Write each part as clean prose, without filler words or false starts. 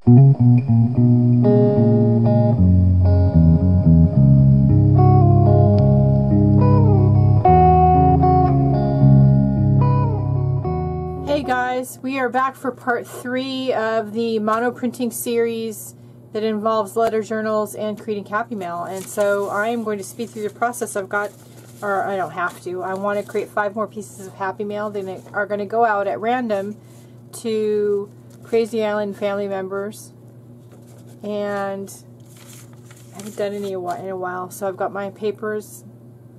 Hey guys, we are back for part 3 of the mono printing series that involves letter journals and creating Happy Mail. And so I am going to speed through the process. I don't have to. I want to create 5 more pieces of Happy Mail that are going to go out at random to Crazy Island family members. And I haven't done any in a while. So I've got my papers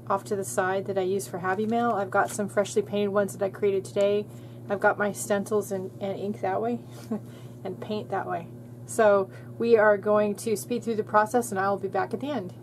off to the side that I use for Happy Mail. I've got some freshly painted ones that I created today. I've got my stencils and ink that way and paint that way. So we are going to speed through the process and I will be back at the end.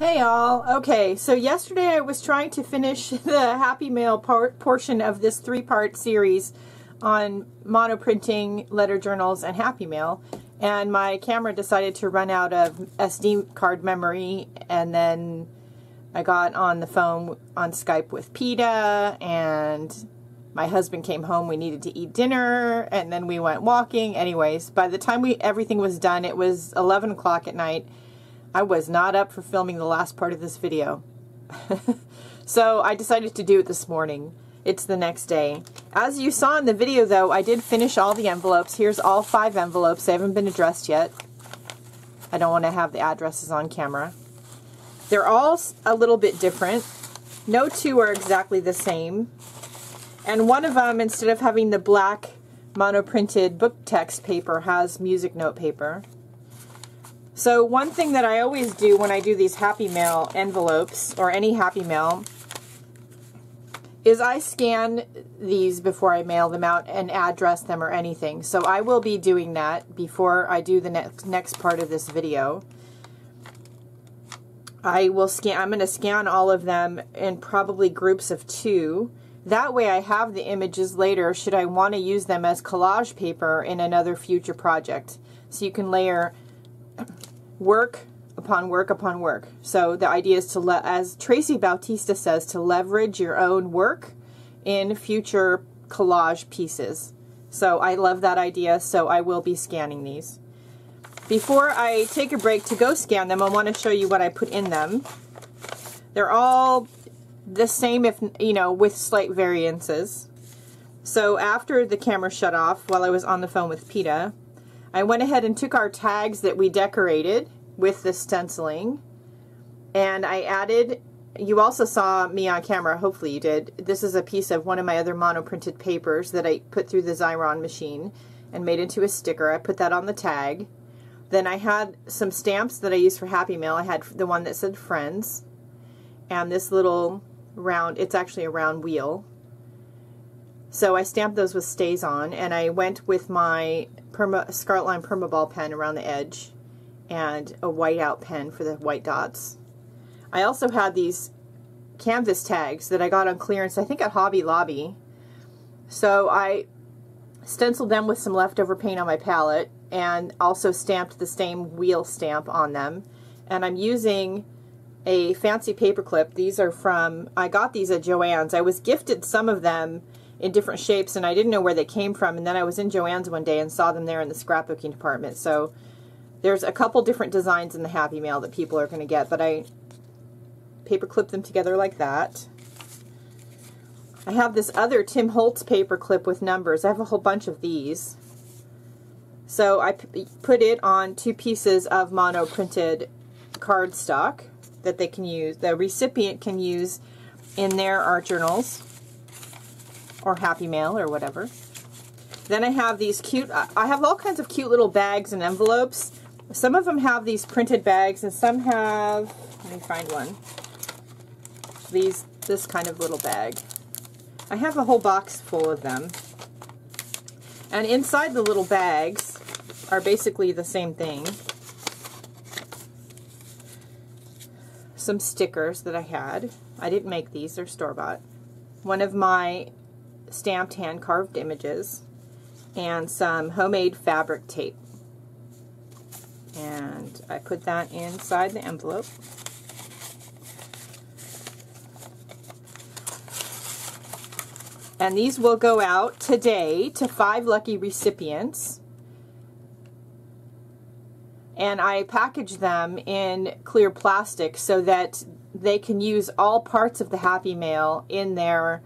Hey all. Okay, so yesterday I was trying to finish the Happy Mail portion of this 3-part series on monoprinting, letter journals, and Happy Mail, and my camera decided to run out of SD card memory, and then I got on the phone on Skype with PETA, and my husband came home. We needed to eat dinner, and then we went walking. Anyways, by the time everything was done, it was 11 o'clock at night. I was not up for filming the last part of this video. So I decided to do it this morning. It's the next day. As you saw in the video though, I did finish all the envelopes. Here's all 5 envelopes. They haven't been addressed yet. I don't want to have the addresses on camera. They're all a little bit different. No 2 are exactly the same. And one of them, instead of having the black monoprinted book text paper, has music note paper. So one thing that I always do when I do these Happy Mail envelopes, or any Happy Mail, is I scan these before I mail them out and address them or anything. So I will be doing that before I do the next part of this video. I'm going to scan all of them in probably groups of 2. That way I have the images later should I want to use them as collage paper in another future project. So you can layer work upon work upon work. So the idea is to, as Tracy Bautista says, to leverage your own work in future collage pieces. So I love that idea, so I will be scanning these. Before I take a break to go scan them, I want to show you what I put in them. They're all the same, if you know, with slight variances. So after the camera shut off while I was on the phone with PETA, I went ahead and took our tags that we decorated with the stenciling, and I added, you also saw me on camera, hopefully you did, this is a piece of one of my other monoprinted papers that I put through the Xyron machine and made into a sticker. I put that on the tag. Then I had some stamps that I used for Happy Mail. I had the one that said Friends, and this little round, it's actually a round wheel. So I stamped those with Stays-On, and I went with my Scarlet Line Permaball pen around the edge and a whiteout pen for the white dots. I also had these canvas tags that I got on clearance, I think at Hobby Lobby. So I stenciled them with some leftover paint on my palette and also stamped the same wheel stamp on them. And I'm using a fancy paper clip. These are from, I got these at Joann's. I was gifted some of them in different shapes, and I didn't know where they came from, and then I was in Joann's one day and saw them there in the scrapbooking department. So there's a couple different designs in the Happy Mail that people are going to get, but I paper clip them together like that. I have this other Tim Holtz paper clip with numbers. I have a whole bunch of these. So I put it on 2 pieces of mono printed cardstock that they can use, the recipient can use in their art journals or Happy Mail or whatever. Then I have these cute, I have all kinds of cute little bags and envelopes. Some of them have these printed bags and some have, let me find one, this kind of little bag. I have a whole box full of them. And inside the little bags are basically the same thing. Some stickers that I had. I didn't make these, they're store-bought. One of my stamped hand-carved images, and some homemade fabric tape. And I put that inside the envelope. And these will go out today to 5 lucky recipients. And I package them in clear plastic so that they can use all parts of the Happy Mail in their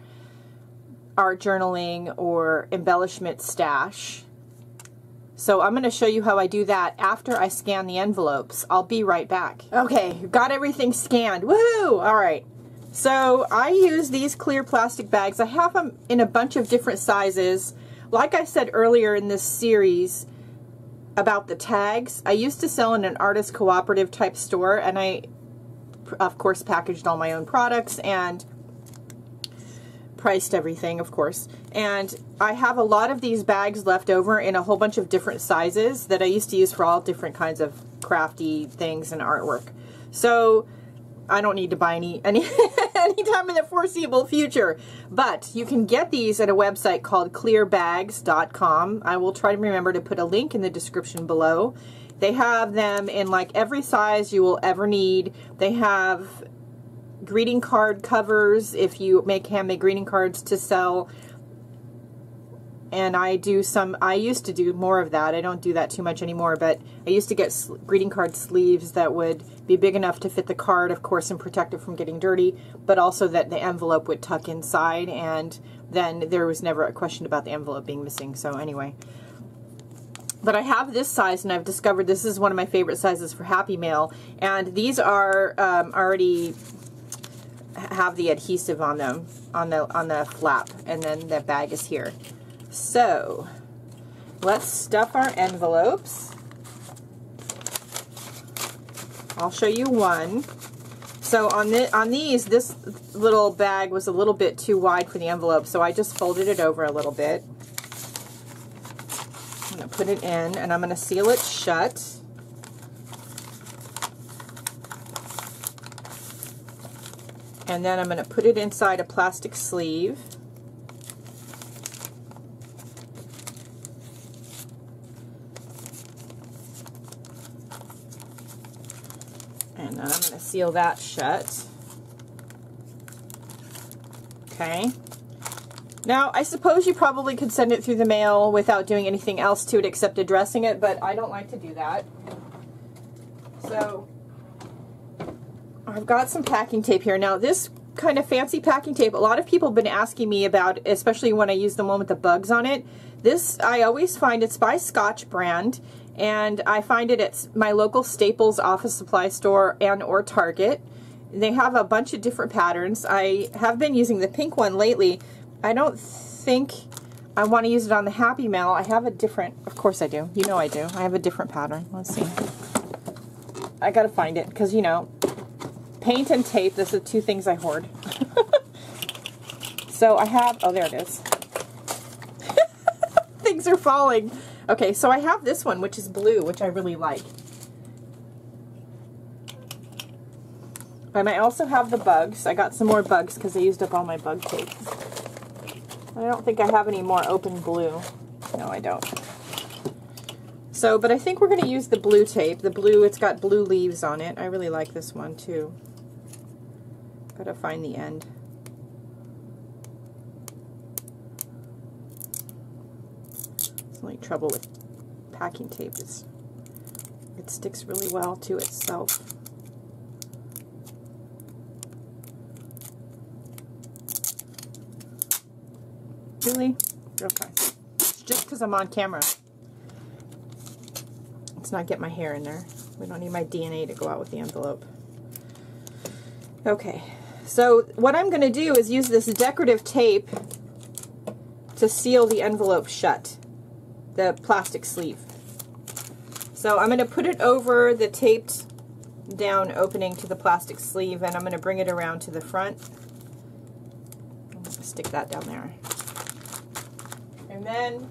art journaling or embellishment stash. So I'm going to show you how I do that after I scan the envelopes. I'll be right back. Okay, got everything scanned. Woohoo! All right. So I use these clear plastic bags. I have them in a bunch of different sizes. Like I said earlier in this series about the tags, I used to sell in an artist cooperative type store, and I of course packaged all my own products and priced everything, of course. And I have a lot of these bags left over in a whole bunch of different sizes that I used to use for all different kinds of crafty things and artwork. So I don't need to buy any anytime in the foreseeable future. But you can get these at a website called clearbags.com. I will try to remember to put a link in the description below. They have them in like every size you will ever need. They have greeting card covers if you make handmade greeting cards to sell. And I used to do more of that. I don't do that too much anymore, but I used to get greeting card sleeves that would be big enough to fit the card, of course, and protect it from getting dirty, but also that the envelope would tuck inside, and then there was never a question about the envelope being missing. So anyway, but I have this size, and I've discovered this is one of my favorite sizes for Happy Mail, and these are already have the adhesive on them, on the flap, and then the bag is here. So let's stuff our envelopes. I'll show you one. So on these, this little bag was a little bit too wide for the envelope, so I just folded it over a little bit. I'm going to put it in, and I'm going to seal it shut. And then I'm going to put it inside a plastic sleeve. And then I'm going to seal that shut. Okay. Now, I suppose you probably could send it through the mail without doing anything else to it except addressing it, but I don't like to do that. So, I've got some packing tape here. Now, this kind of fancy packing tape, a lot of people have been asking me about, especially when I use the one with the bugs on it. This, I always find it's by Scotch brand, and I find it at my local Staples office supply store and or Target. They have a bunch of different patterns. I have been using the pink one lately. I don't think I want to use it on the Happy Mail. I have a different, of course I do. You know I do. I have a different pattern. Let's see. I gotta find it because, you know, paint and tape, those are two things I hoard. So I have, oh, there it is. Things are falling. Okay, so I have this one, which is blue, which I really like. And I also have the bugs. I got some more bugs because I used up all my bug tape. I don't think I have any more open blue. No, I don't. So, but I think we're going to use the blue tape. The blue, it's got blue leaves on it. I really like this one too. Gotta find the end. It's the only trouble with packing tape is it sticks really well to itself. Really? Okay. It's just because I'm on camera. Let's not get my hair in there. We don't need my DNA to go out with the envelope. Okay. So what I'm going to do is use this decorative tape to seal the envelope shut, the plastic sleeve. So I'm going to put it over the taped down opening to the plastic sleeve, and I'm going to bring it around to the front. I'm going to stick that down there. And then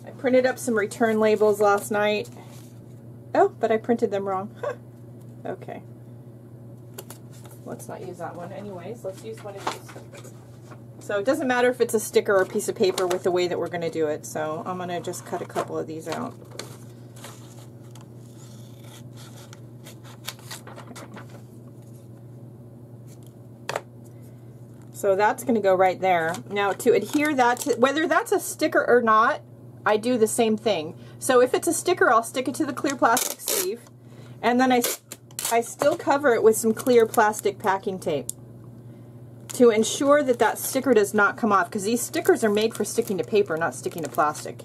I printed up some return labels last night. Oh, but I printed them wrong. Huh. Okay. Let's not use that one anyways. Let's use one of these. So it doesn't matter if it's a sticker or a piece of paper with the way that we're going to do it. So I'm going to just cut a couple of these out. So that's going to go right there. Now to adhere that, whether that's a sticker or not, I do the same thing. So if it's a sticker, I'll stick it to the clear plastic sleeve, and then I still cover it with some clear plastic packing tape to ensure that that sticker does not come off, because these stickers are made for sticking to paper, not sticking to plastic.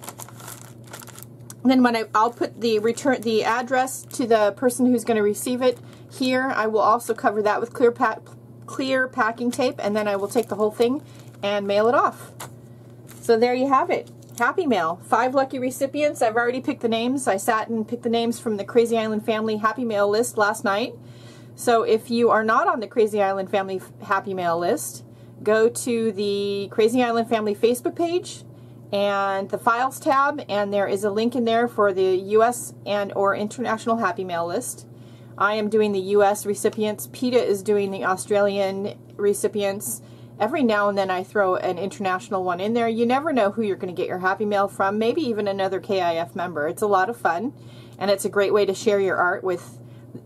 And then when I'll put the address to the person who's going to receive it here, I will also cover that with clear packing tape, and then I will take the whole thing and mail it off. So there you have it. Happy Mail. 5 lucky recipients. I've already picked the names. I sat and picked the names from the Crazy Island Family Happy Mail list last night. So if you are not on the Crazy Island Family Happy Mail list, go to the Crazy Island Family Facebook page and the Files tab, and there is a link in there for the U.S. and or International Happy Mail list. I am doing the US recipients. PETA is doing the Australian recipients. Every now and then I throw an international one in there. You never know who you're going to get your Happy Mail from, maybe even another KIF member. It's a lot of fun, and it's a great way to share your art with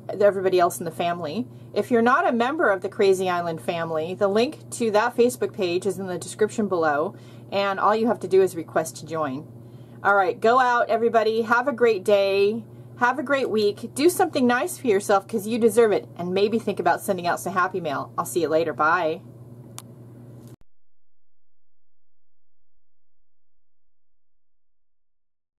everybody else in the family. If you're not a member of the Crazy Island family, the link to that Facebook page is in the description below, and all you have to do is request to join. All right, go out, everybody. Have a great day. Have a great week. Do something nice for yourself because you deserve it, and maybe think about sending out some Happy Mail. I'll see you later. Bye.